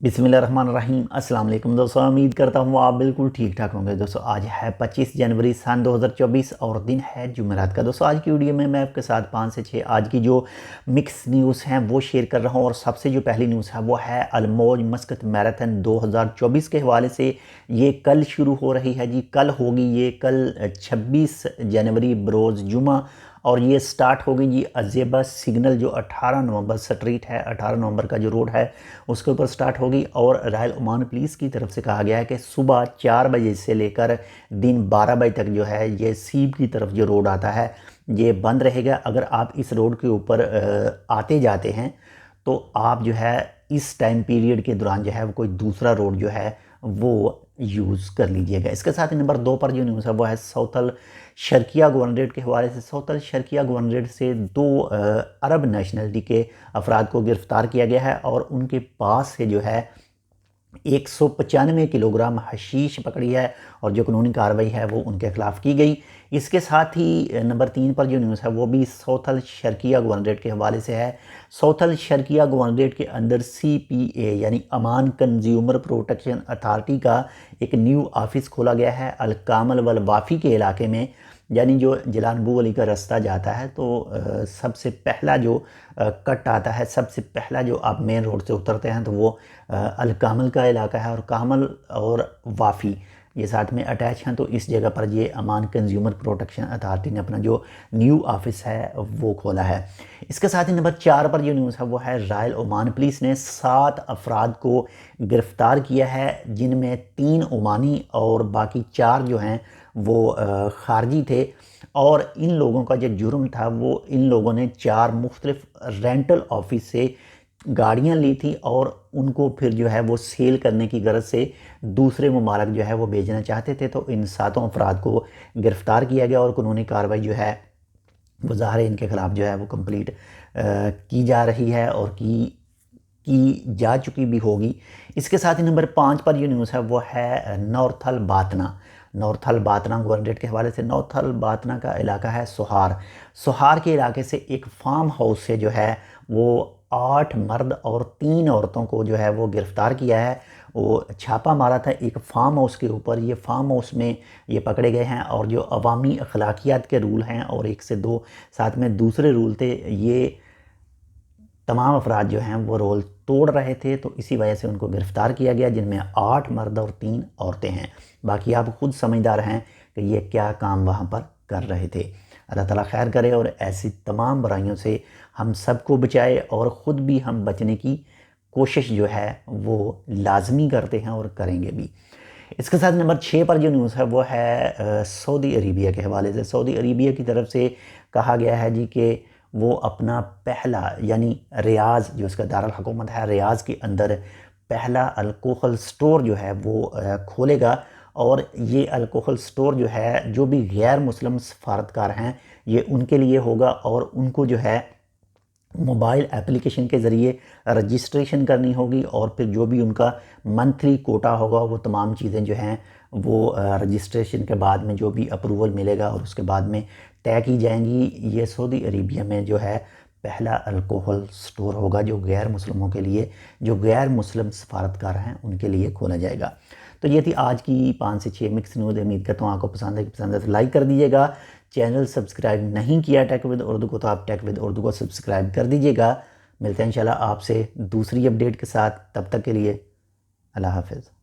बिस्मिल्लाहिर्रहमानिर्रहीम। अस्सलाम वालेकुम दोस्तों, उम्मीद करता हूँ आप बिल्कुल ठीक ठाक होंगे। दोस्तों आज है 25 जनवरी सन 2024 और दिन है जुमेरात का। दोस्तों आज की वीडियो में मैं आपके साथ 5 से 6 आज की जो मिक्स न्यूज़ हैं वो शेयर कर रहा हूँ। और सबसे जो पहली न्यूज़ है वो है अल-मौज मस्कत मैराथन 2024 के हवाले से। ये कल शुरू हो रही है जी, कल होगी ये, कल 26 जनवरी बरोज़ जुमा। और ये स्टार्ट होगी जी अज़ेबा सिग्नल जो 18 नवंबर स्ट्रीट है, 18 नवंबर का जो रोड है उसके ऊपर स्टार्ट होगी। और रॉयल ओमान पुलिस की तरफ से कहा गया है कि सुबह 4 बजे से लेकर दिन 12 बजे तक जो है ये सीब की तरफ जो रोड आता है ये बंद रहेगा। अगर आप इस रोड के ऊपर आते जाते हैं तो आप जो है इस टाइम पीरियड के दौरान जो है वो कोई दूसरा रोड जो है वो यूज़ कर लीजिएगा। इसके साथ ही नंबर 2 पर जो न्यूज़ है वो है सौतल शर्किया गवर्नरेट के हवाले से। सौतल शर्किया गवर्नरेट से 2 अरब नेशनलिटी के अफराद को गिरफ़्तार किया गया है और उनके पास से जो है 195 किलोग्राम हशीश पकड़ी है और जो कानूनी कार्रवाई है वो उनके खिलाफ़ की गई। इसके साथ ही नंबर 3 पर जो न्यूज़ है वो भी सौथल शर्किया गवर्नरेट के हवाले से है। सौथल शर्किया गवर्नरेट के अंदर CPA यानी अमान कंज्यूमर प्रोटेक्शन अथॉरिटी का एक न्यू ऑफिस खोला गया है अल-कामल वल वाफ़ी के इलाके में। यानी जो जलानबू अली का रास्ता जाता है तो सबसे पहला जो कट आता है, सबसे पहला जो आप मेन रोड से उतरते हैं तो वो अल-कामल का इलाका है। और कामल और वाफ़ी ये साथ में अटैच हैं, तो इस जगह पर ये अमान कंज्यूमर प्रोटेक्शन अथॉरिटी ने अपना जो न्यू ऑफिस है वो खोला है। इसके साथ ही नंबर 4 पर जो न्यूज़ है वो है रॉयल ओमान पुलिस ने 7 अफराद को गिरफ़्तार किया है, जिनमें 3 ओमानी और बाकी 4 जो हैं वो खारजी थे। और इन लोगों का जो जुर्म था वो इन लोगों ने 4 मुख्तलिफ रेंटल ऑफिस से गाड़ियां ली थी और उनको फिर जो है वो सेल करने की गरज से दूसरे ममालिक जो है वो भेजना चाहते थे। तो इन 7 अफराद को गिरफ़्तार किया गया और कानूनी कार्रवाई जो है वो ज़ाहिर इनके ख़िलाफ़ जो है वो कंप्लीट की जा रही है और की जा चुकी भी होगी। इसके साथ ही नंबर 5 पर जो न्यूज़ है वो है नॉर्थल बातना। नॉर्थल बातना गवर्नरेट के हवाले से। नॉर्थल बातना का इलाका है सोहार। सोहार के इलाके से एक फार्म हाउस से जो है वो 8 मर्द और 3 औरतों को जो है वो गिरफ़्तार किया है। वो छापा मारा था एक फार्म हाउस के ऊपर। ये फार्म हाउस में ये पकड़े गए हैं और जो अवामी अखलाकियात के रूल हैं और 1 से 2 साथ में दूसरे रूल थे, ये तमाम अफराद जो हैं वो रोल तोड़ रहे थे, तो इसी वजह से उनको गिरफ़्तार किया गया, जिनमें 8 मर्द और 3 औरतें हैं। बाकी आप खुद समझदार हैं कि ये क्या काम वहाँ पर कर रहे थे। अल्लाह ताला खैर करे और ऐसी तमाम बुराइयों से हम सबको बचाए और ख़ुद भी हम बचने की कोशिश जो है वो लाजमी करते हैं और करेंगे भी। इसके साथ नंबर 6 पर जो न्यूज़ है वो है सऊदी अरेबिया के हवाले से। सऊदी अरेबिया की तरफ से कहा गया है जी कि वो अपना पहला यानी रियाज़ जो उसका दारुल हुकूमत है, रियाज़ के अंदर पहला अल्कोहल स्टोर जो है वो खोलेगा। और ये अल्कोहल स्टोर जो है जो भी गैर मुस्लिम सफारतकार हैं ये उनके लिए होगा और उनको जो है मोबाइल एप्लीकेशन के ज़रिए रजिस्ट्रेशन करनी होगी और फिर जो भी उनका मंथली कोटा होगा वो तमाम चीज़ें जो हैं वो रजिस्ट्रेशन के बाद में जो भी अप्रूवल मिलेगा और उसके बाद में तय की जाएंगी। ये सऊदी अरेबिया में जो है पहला अल्कोहल स्टोर होगा जो गैर मुस्लिमों के लिए, जो गैर मुस्लिम सफारतकार हैं उनके लिए खोला जाएगा। तो ये थी आज की 5 से 6 मिक्स न्यूज़। उम्मीद करता हूँ आपको पसंद है, पसंद है तो लाइक कर दीजिएगा। चैनल सब्सक्राइब नहीं किया टेक विद उर्दू को तो आप टेक विद उर्दू को सब्सक्राइब कर दीजिएगा। मिलते हैं इंशाल्लाह आपसे दूसरी अपडेट के साथ, तब तक के लिए अल्लाह हाफ़िज़।